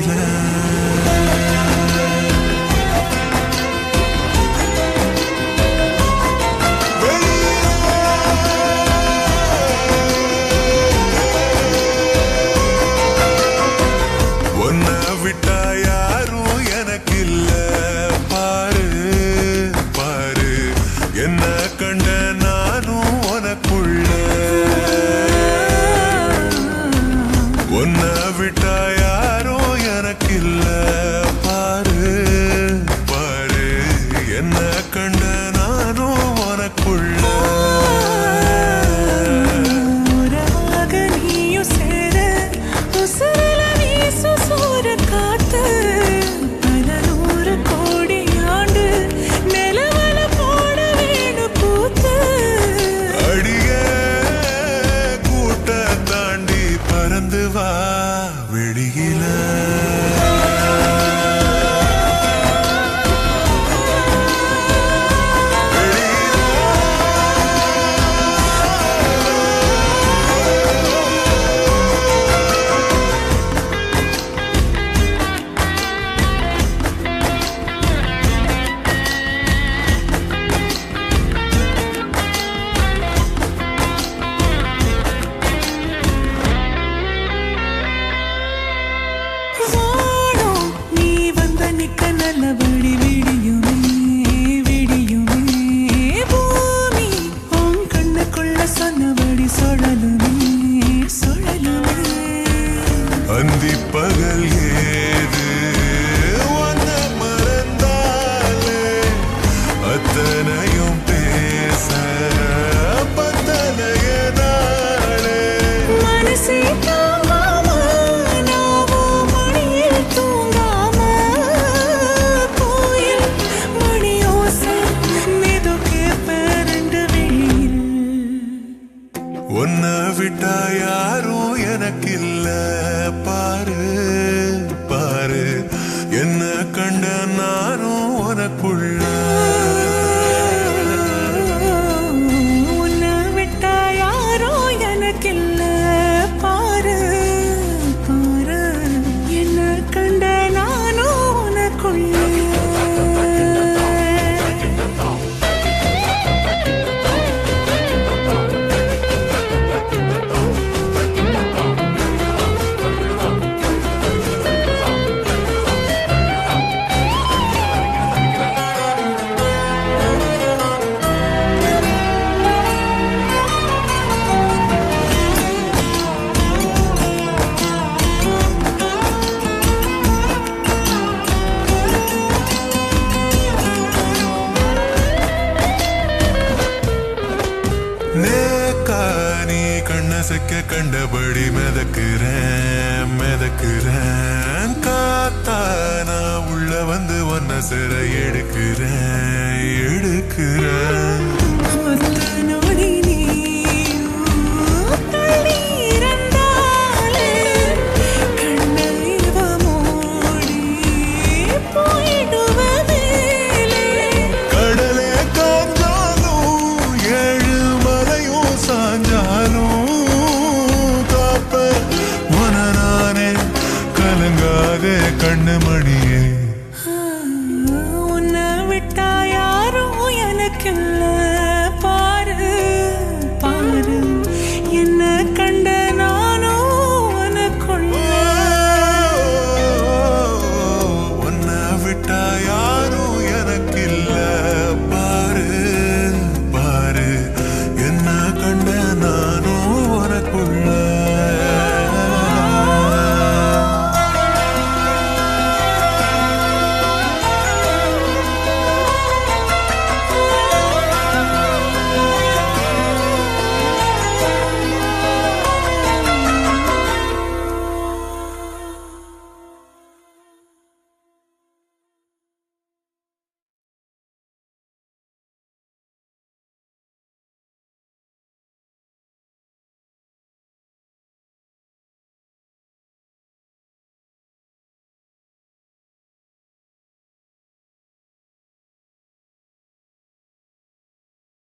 வெளியில விட்டா யாரும் எனக்கு இல்ல பாரு பாரு என்ன கண்ட நானும் உனக்குள்ள உன்னை விட்டா யாரும் எனக்கு இல்ல பாரு பாரு என்ன கண்ட நானும் உனக்குள்ள வெளியில நல்லபடி விடியுமே விடியுமே பூமி உன் கண்ணுக்குள்ள சொன்னபடி சுழலுமே சுழலுமே அந்தி பகல் ஏது உன்ன மறந்தாலே அத்தனையும் பேச பத்தனையதாலே மனசே உன்னை விட்டா யாரும் எனக்கு இல்ல பாரு பாரு என்ன கண்ட நானும் உனக்குள்ள உன்னை விட்டா யாரும் எனக்கு இல்ல பாரு பாரு என்ன கண்ட நானும் உனக்குள்ள கண்ணசக்க கண்டபடி மிதக்குறேன் மிதக்குறேன் காத்தா நான் உள்ள வந்து ஒன்ன சிற எடுக்கிறேன் எடுக்கிறேன் கண்ணு மணி